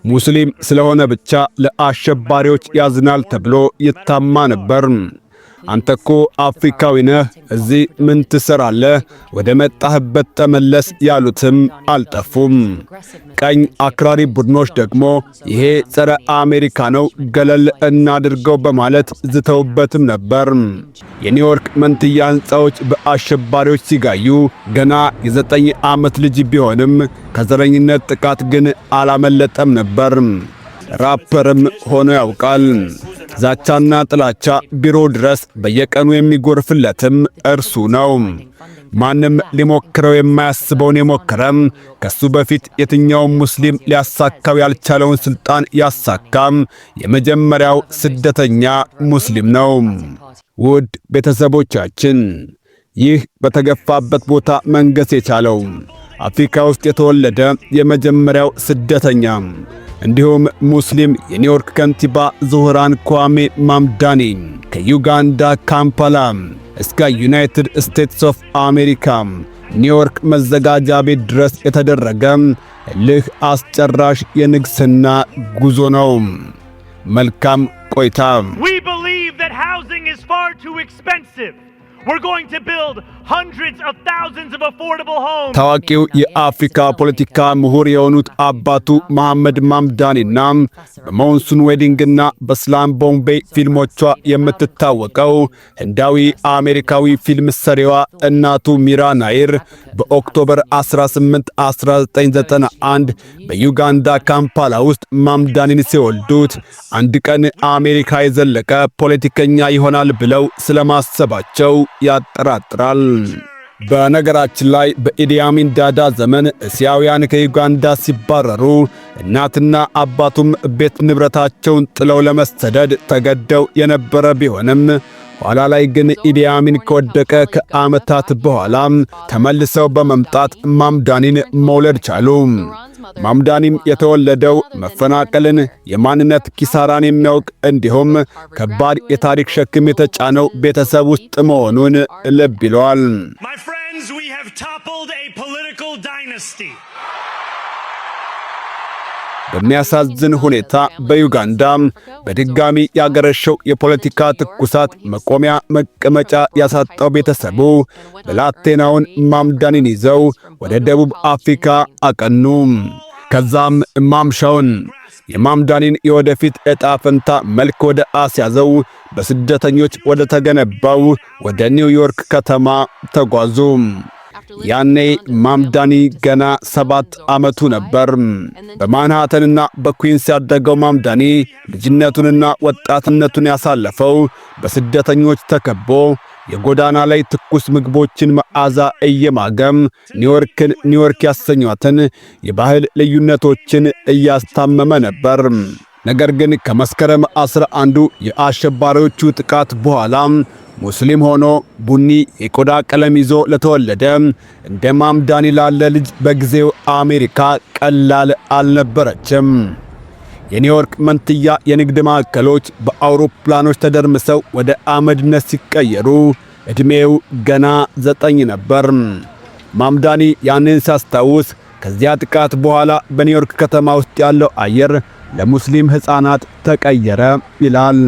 ሙስሊም ስለሆነ ብቻ ለአሸባሪዎች ያዝናል ተብሎ ይታማ ነበር። አንተኮ አፍሪካዊ ነህ፣ እዚህ ምን ትሰራለህ? ወደ መጣህበት ተመለስ ያሉትም አልጠፉም። ቀኝ አክራሪ ቡድኖች ደግሞ ይሄ ጸረ አሜሪካ ነው፣ ገለል እናድርገው በማለት ዝተውበትም ነበር። የኒውዮርክ መንትያ ሕንፃዎች በአሸባሪዎች ሲጋዩ ገና የ9 ዓመት ልጅ ቢሆንም ከዘረኝነት ጥቃት ግን አላመለጠም ነበር። ራፐርም ሆኖ ያውቃል። ዛቻና ጥላቻ ቢሮ ድረስ በየቀኑ የሚጎርፍለትም እርሱ ነው። ማንም ሊሞክረው የማያስበውን የሞከረም፣ ከሱ በፊት የትኛውም ሙስሊም ሊያሳካው ያልቻለውን ስልጣን ያሳካም የመጀመሪያው ስደተኛ ሙስሊም ነው። ውድ ቤተሰቦቻችን፣ ይህ በተገፋበት ቦታ መንገስ የቻለው አፍሪካ ውስጥ የተወለደ የመጀመሪያው ስደተኛ እንዲሁም ሙስሊም የኒውዮርክ ከንቲባ ዞህራን ኳሜ ማምዳኒ ከዩጋንዳ ካምፓላ እስከ ዩናይትድ ስቴትስ ኦፍ አሜሪካ ኒውዮርክ መዘጋጃ ቤት ድረስ የተደረገ እልህ አስጨራሽ የንግስና ጉዞ ነው። መልካም ቆይታ። We believe that housing is far too expensive. We're going to build hundreds of thousands of affordable homes. ታዋቂው የአፍሪካ ፖለቲካ ምሁር የሆኑት አባቱ መሐመድ ማምዳኒና በሞንሱን ዌዲንግና በስላም ቦምቤ ፊልሞቿ የምትታወቀው ህንዳዊ አሜሪካዊ ፊልም ሰሪዋ እናቱ ሚራ ናይር በኦክቶበር 18 1991 በዩጋንዳ ካምፓላ ውስጥ ማምዳኒን ሲወልዱት አንድ ቀን አሜሪካ የዘለቀ ፖለቲከኛ ይሆናል ብለው ስለማሰባቸው ያጠራጥራል። በነገራችን ላይ በኢዲ አሚን ዳዳ ዘመን እስያውያን ከዩጋንዳ ሲባረሩ እናትና አባቱም ቤት ንብረታቸውን ጥለው ለመሰደድ ተገደው የነበረ ቢሆንም ኋላ ላይ ግን ኢዲ አሚን ከወደቀ ከዓመታት በኋላ ተመልሰው በመምጣት ማምዳኒን መውለድ ቻሉ። ማምዳኒም የተወለደው መፈናቀልን፣ የማንነት ኪሳራን የሚያውቅ እንዲሁም ከባድ የታሪክ ሸክም የተጫነው ቤተሰብ ውስጥ መሆኑን ልብ ይለዋል። My friends, we have toppled a political dynasty. በሚያሳዝን ሁኔታ በዩጋንዳ በድጋሚ ያገረሸው የፖለቲካ ትኩሳት መቆሚያ መቀመጫ ያሳጣው ቤተሰቡ ብላቴናውን ማምዳኒን ይዘው ወደ ደቡብ አፍሪካ አቀኑ። ከዛም ማምሻውን የማምዳኒን የወደፊት ዕጣ ፈንታ መልክ ወደ አስያዘው በስደተኞች ወደ ተገነባው ወደ ኒውዮርክ ከተማ ተጓዙ። ያኔ ማምዳኒ ገና 7 ዓመቱ ነበር። በማንሃተንና በኩዊንስ ያደገው ማምዳኒ ልጅነቱንና ወጣትነቱን ያሳለፈው በስደተኞች ተከቦ የጎዳና ላይ ትኩስ ምግቦችን መዓዛ እየማገም ኒውዮርክን ኒውዮርክ ያሰኟትን የባህል ልዩነቶችን እያስታመመ ነበር። ነገር ግን ከመስከረም 11 የአሸባሪዎቹ ጥቃት በኋላ ሙስሊም ሆኖ ቡኒ የቆዳ ቀለም ይዞ ለተወለደ እንደ ማምዳኒ ላለ ልጅ በጊዜው አሜሪካ ቀላል አልነበረችም። የኒውዮርክ መንትያ የንግድ ማዕከሎች በአውሮፕላኖች ተደርምሰው ወደ አመድነት ሲቀየሩ ዕድሜው ገና 9 ነበር። ማምዳኒ ያንን ሲያስታውስ ከዚያ ጥቃት በኋላ በኒውዮርክ ከተማ ውስጥ ያለው አየር ለሙስሊም ሕፃናት ተቀየረ ይላል።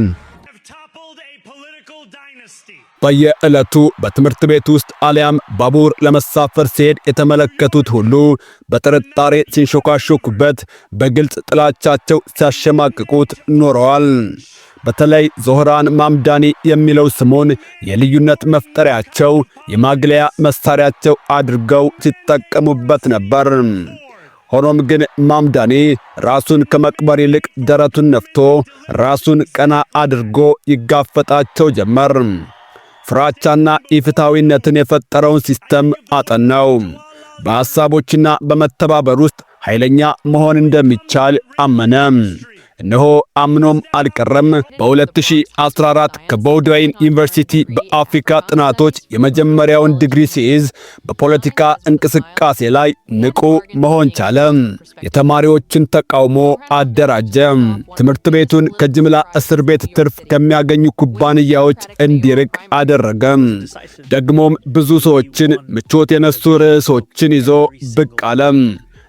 በየዕለቱ በትምህርት ቤት ውስጥ አሊያም ባቡር ለመሳፈር ሲሄድ የተመለከቱት ሁሉ በጥርጣሬ ሲንሾካሾኩበት፣ በግልጽ ጥላቻቸው ሲያሸማቅቁት ኖረዋል። በተለይ ዞህራን ማምዳኒ የሚለው ስሙን የልዩነት መፍጠሪያቸው፣ የማግለያ መሳሪያቸው አድርገው ሲጠቀሙበት ነበር። ሆኖም ግን ማምዳኒ ራሱን ከመቅበር ይልቅ ደረቱን ነፍቶ ራሱን ቀና አድርጎ ይጋፈጣቸው ጀመር። ፍራቻና ኢፍታዊነትን የፈጠረውን ሲስተም አጠናው። በሐሳቦችና በመተባበር ውስጥ ኃይለኛ መሆን እንደሚቻል አመነ። እነሆ አምኖም አልቀረም። በ2014 ከቦርድዌይን ዩኒቨርሲቲ በአፍሪካ ጥናቶች የመጀመሪያውን ዲግሪ ሲይዝ በፖለቲካ እንቅስቃሴ ላይ ንቁ መሆን ቻለ። የተማሪዎችን ተቃውሞ አደራጀ። ትምህርት ቤቱን ከጅምላ እስር ቤት ትርፍ ከሚያገኙ ኩባንያዎች እንዲርቅ አደረገ። ደግሞም ብዙ ሰዎችን ምቾት የነሱ ርዕሶችን ይዞ ብቅ አለ።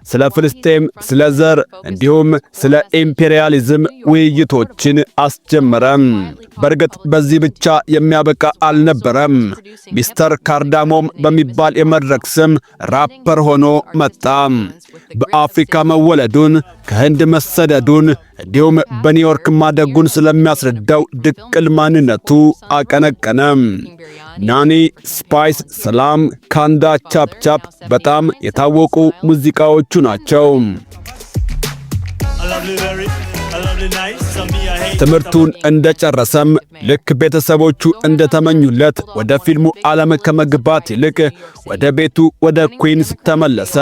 ስለ ፍልስጤም፣ ስለ ዘር እንዲሁም ስለ ኢምፔሪያሊዝም ውይይቶችን አስጀመረም። በእርግጥ በዚህ ብቻ የሚያበቃ አልነበረም። ሚስተር ካርዳሞም በሚባል የመድረክ ስም ራፐር ሆኖ መጣ። በአፍሪካ መወለዱን፣ ከህንድ መሰደዱን እንዲሁም በኒውዮርክ ማደጉን ስለሚያስረዳው ድቅል ማንነቱ አቀነቀነ። ናኒ፣ ስፓይስ፣ ሰላም፣ ካንዳ፣ ቻፕቻፕ በጣም የታወቁ ሙዚቃዎቹ ናቸው። ትምህርቱን እንደጨረሰም ልክ ቤተሰቦቹ እንደተመኙለት ወደ ፊልሙ ዓለም ከመግባት ይልቅ ወደ ቤቱ ወደ ኩዊንስ ተመለሰ።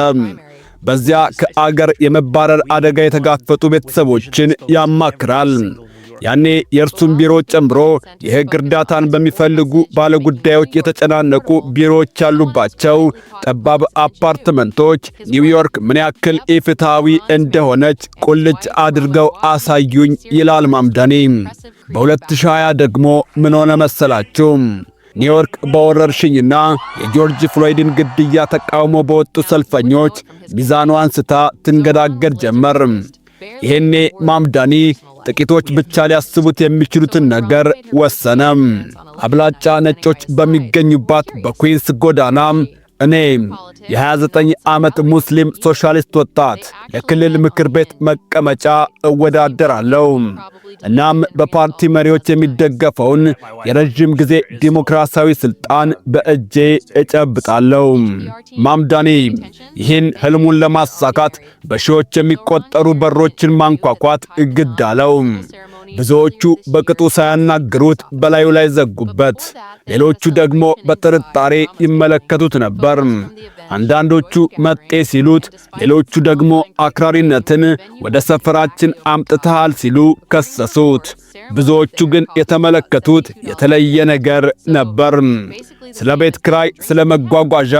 በዚያ ከአገር የመባረር አደጋ የተጋፈጡ ቤተሰቦችን ያማክራል። ያኔ የእርሱን ቢሮ ጨምሮ የሕግ እርዳታን በሚፈልጉ ባለጉዳዮች የተጨናነቁ ቢሮዎች ያሉባቸው ጠባብ አፓርትመንቶች ኒውዮርክ ምን ያክል ኢፍትሃዊ እንደሆነች ቁልጭ አድርገው አሳዩኝ ይላል ማምዳኒ። በ2020 ደግሞ ምን ሆነ መሰላችሁ? ኒውዮርክ በወረርሽኝና የጆርጅ ፍሎይድን ግድያ ተቃውሞ በወጡ ሰልፈኞች ሚዛኗን ስታ ትንገዳገድ ጀመር። ይሄኔ ማምዳኒ ጥቂቶች ብቻ ሊያስቡት የሚችሉትን ነገር ወሰነ። አብላጫ ነጮች በሚገኙባት በኩዊንስ ጎዳና እኔ የ29 ዓመት ሙስሊም ሶሻሊስት ወጣት ለክልል ምክር ቤት መቀመጫ እወዳደራለሁ። እናም በፓርቲ መሪዎች የሚደገፈውን የረጅም ጊዜ ዲሞክራሲያዊ ስልጣን በእጄ እጨብጣለሁ። ማምዳኒ ይህን ህልሙን ለማሳካት በሺዎች የሚቆጠሩ በሮችን ማንኳኳት ግድ አለው። ብዙዎቹ በቅጡ ሳያናግሩት በላዩ ላይ ዘጉበት። ሌሎቹ ደግሞ በጥርጣሬ ይመለከቱት ነበር። አንዳንዶቹ መጤ ሲሉት፣ ሌሎቹ ደግሞ አክራሪነትን ወደ ሰፈራችን አምጥተሃል ሲሉ ከሰሱት። ብዙዎቹ ግን የተመለከቱት የተለየ ነገር ነበር። ስለ ቤት ክራይ፣ ስለ መጓጓዣ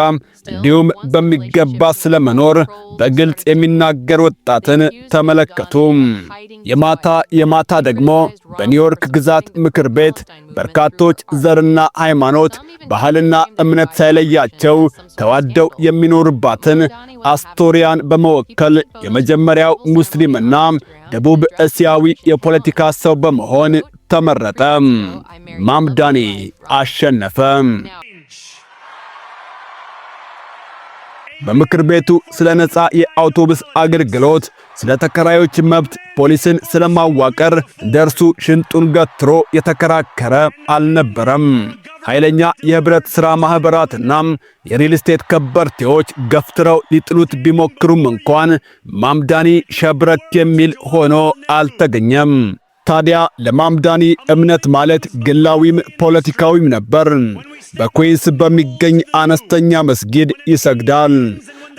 እንዲሁም በሚገባ ስለ መኖር በግልጽ የሚናገር ወጣትን ተመለከቱ። የማታ ደግሞ በኒውዮርክ ግዛት ምክር ቤት በርካቶች ዘርና ሃይማኖት፣ ባህልና እምነት ሳይለያቸው ተዋደው የሚኖርባትን አስቶሪያን በመወከል የመጀመሪያው ሙስሊምና ደቡብ እስያዊ የፖለቲካ ሰው በመሆን ተመረጠ። ማምዳኒ አሸነፈ። በምክር ቤቱ ስለ ነፃ የአውቶቡስ አገልግሎት፣ ስለ ተከራዮች መብት፣ ፖሊስን ስለማዋቀር እንደርሱ ሽንጡን ገትሮ የተከራከረ አልነበረም። ኃይለኛ የህብረት ሥራ ማኅበራትና የሪል ስቴት ከበርቴዎች ገፍትረው ሊጥሉት ቢሞክሩም እንኳን ማምዳኒ ሸብረክ የሚል ሆኖ አልተገኘም። ታዲያ ለማምዳኒ እምነት ማለት ግላዊም ፖለቲካዊም ነበር። በኩዊንስ በሚገኝ አነስተኛ መስጊድ ይሰግዳል።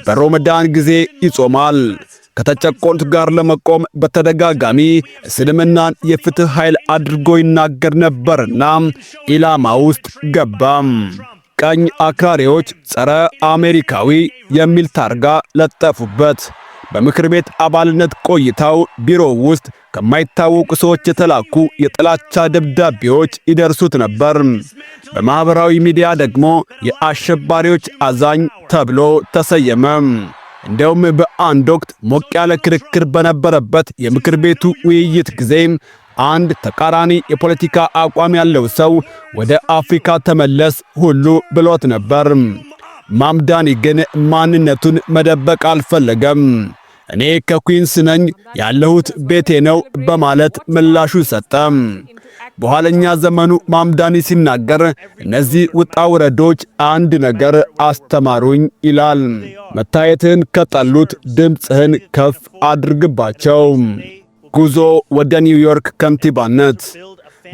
በሮመዳን ጊዜ ይጾማል። ከተጨቆኑት ጋር ለመቆም በተደጋጋሚ እስልምናን የፍትህ ኃይል አድርጎ ይናገር ነበርና ኢላማ ውስጥ ገባም። ቀኝ አክራሪዎች ጸረ አሜሪካዊ የሚል ታርጋ ለጠፉበት። በምክር ቤት አባልነት ቆይታው ቢሮው ውስጥ ከማይታወቁ ሰዎች የተላኩ የጥላቻ ደብዳቤዎች ይደርሱት ነበር። በማህበራዊ ሚዲያ ደግሞ የአሸባሪዎች አዛኝ ተብሎ ተሰየመ። እንደውም በአንድ ወቅት ሞቅ ያለ ክርክር በነበረበት የምክር ቤቱ ውይይት ጊዜ አንድ ተቃራኒ የፖለቲካ አቋም ያለው ሰው ወደ አፍሪካ ተመለስ ሁሉ ብሎት ነበር። ማምዳኒ ግን ማንነቱን መደበቅ አልፈለገም። እኔ ከኩዊንስ ነኝ፣ ያለሁት ቤቴ ነው በማለት ምላሹ ሰጠ። በኋለኛ ዘመኑ ማምዳኒ ሲናገር እነዚህ ውጣ ውረዶች አንድ ነገር አስተማሩኝ ይላል። መታየትህን ከጠሉት ድምፅህን ከፍ አድርግባቸው። ጉዞ ወደ ኒውዮርክ ከንቲባነት።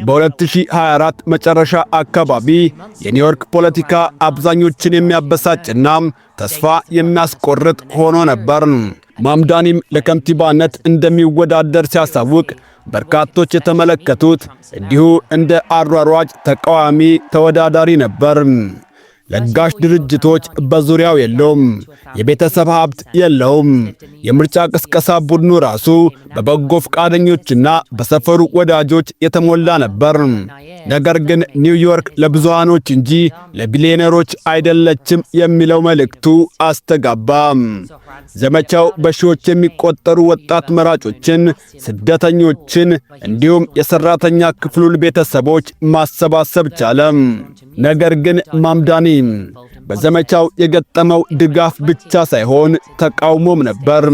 በ2024 መጨረሻ አካባቢ የኒውዮርክ ፖለቲካ አብዛኞችን የሚያበሳጭና ተስፋ የሚያስቆርጥ ሆኖ ነበር። ማምዳኒም ለከንቲባነት እንደሚወዳደር ሲያሳውቅ በርካቶች የተመለከቱት እንዲሁ እንደ አሯሯጭ ተቃዋሚ ተወዳዳሪ ነበር። ለጋሽ ድርጅቶች በዙሪያው የለውም። የቤተሰብ ሀብት የለውም። የምርጫ ቅስቀሳ ቡድኑ ራሱ በበጎ ፈቃደኞችና በሰፈሩ ወዳጆች የተሞላ ነበር። ነገር ግን ኒውዮርክ ለብዙሃኖች እንጂ ለቢሊዮነሮች አይደለችም የሚለው መልእክቱ አስተጋባ። ዘመቻው በሺዎች የሚቆጠሩ ወጣት መራጮችን፣ ስደተኞችን እንዲሁም የሰራተኛ ክፍሉን ቤተሰቦች ማሰባሰብ ቻለ። ነገር ግን ማምዳኒ በዘመቻው የገጠመው ድጋፍ ብቻ ሳይሆን ተቃውሞም ነበር።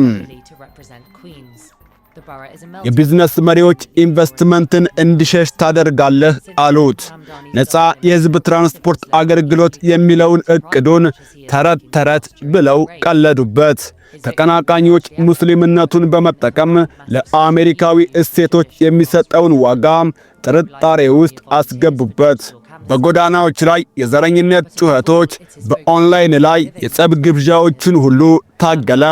የቢዝነስ መሪዎች ኢንቨስትመንትን እንዲሸሽ ታደርጋለህ አሉት። ነፃ የሕዝብ ትራንስፖርት አገልግሎት የሚለውን ዕቅዱን ተረት ተረት ብለው ቀለዱበት። ተቀናቃኞች ሙስሊምነቱን በመጠቀም ለአሜሪካዊ እሴቶች የሚሰጠውን ዋጋ ጥርጣሬ ውስጥ አስገቡበት። በጎዳናዎች ላይ የዘረኝነት ጩኸቶች፣ በኦንላይን ላይ የጸብ ግብዣዎችን ሁሉ ታገለ።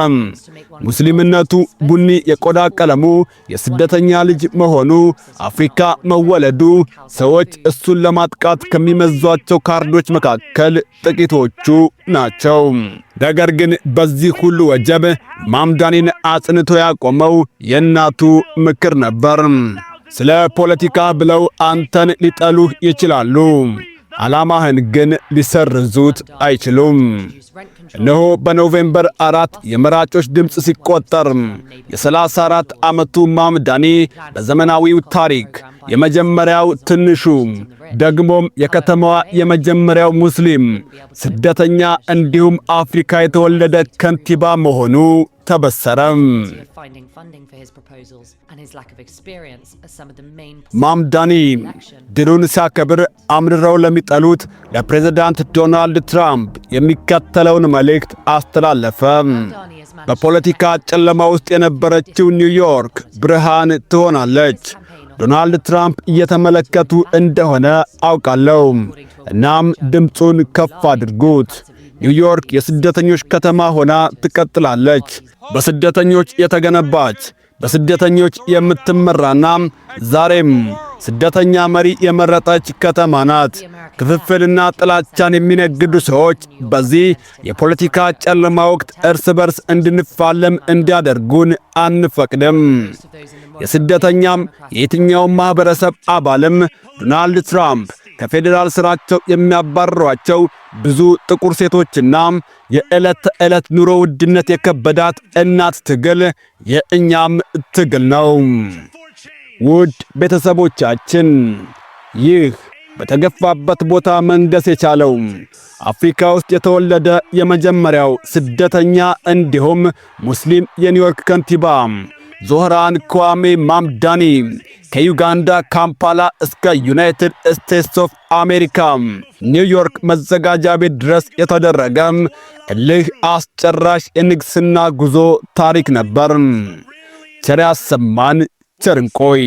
ሙስሊምነቱ፣ ቡኒ የቆዳ ቀለሙ፣ የስደተኛ ልጅ መሆኑ፣ አፍሪካ መወለዱ ሰዎች እሱን ለማጥቃት ከሚመዟቸው ካርዶች መካከል ጥቂቶቹ ናቸው። ነገር ግን በዚህ ሁሉ ወጀብ ማምዳኒን አጽንቶ ያቆመው የእናቱ ምክር ነበር። ስለ ፖለቲካ ብለው አንተን ሊጠሉህ ይችላሉ፣ ዓላማህን ግን ሊሰርዙት አይችሉም። እነሆ በኖቬምበር 4 የመራጮች ድምፅ ሲቆጠር የ34 ዓመቱ ማምዳኒ በዘመናዊው ታሪክ የመጀመሪያው ትንሹ ደግሞም የከተማዋ የመጀመሪያው ሙስሊም ስደተኛ እንዲሁም አፍሪካ የተወለደ ከንቲባ መሆኑ ተበሰረም። ማምዳኒ ድሉን ሲያከብር አምርረው ለሚጠሉት ለፕሬዝዳንት ዶናልድ ትራምፕ የሚከተለውን መልእክት አስተላለፈ። በፖለቲካ ጨለማ ውስጥ የነበረችው ኒውዮርክ ብርሃን ትሆናለች። ዶናልድ ትራምፕ እየተመለከቱ እንደሆነ አውቃለሁ። እናም ድምፁን ከፍ አድርጉት። ኒውዮርክ የስደተኞች ከተማ ሆና ትቀጥላለች። በስደተኞች የተገነባች፣ በስደተኞች የምትመራና ዛሬም ስደተኛ መሪ የመረጠች ከተማ ናት። ክፍፍልና ጥላቻን የሚነግዱ ሰዎች በዚህ የፖለቲካ ጨለማ ወቅት እርስ በርስ እንድንፋለም እንዲያደርጉን አንፈቅድም። የስደተኛም የየትኛውም ማኅበረሰብ አባልም ዶናልድ ትራምፕ ከፌዴራል ሥራቸው የሚያባርሯቸው ብዙ ጥቁር ሴቶችና የዕለት ተዕለት ኑሮ ውድነት የከበዳት እናት ትግል የእኛም ትግል ነው። ውድ ቤተሰቦቻችን፣ ይህ በተገፋበት ቦታ መንገስ የቻለው አፍሪካ ውስጥ የተወለደ የመጀመሪያው ስደተኛ እንዲሁም ሙስሊም የኒውዮርክ ከንቲባ ዞህራን ክዋሜ ማምዳኒ ከዩጋንዳ ካምፓላ እስከ ዩናይትድ ስቴትስ ኦፍ አሜሪካ ኒውዮርክ መዘጋጃ ቤት ድረስ የተደረገ እልህ አስጨራሽ የንግስና ጉዞ ታሪክ ነበር። ቸር ያሰማን፣ ቸር እንቆይ።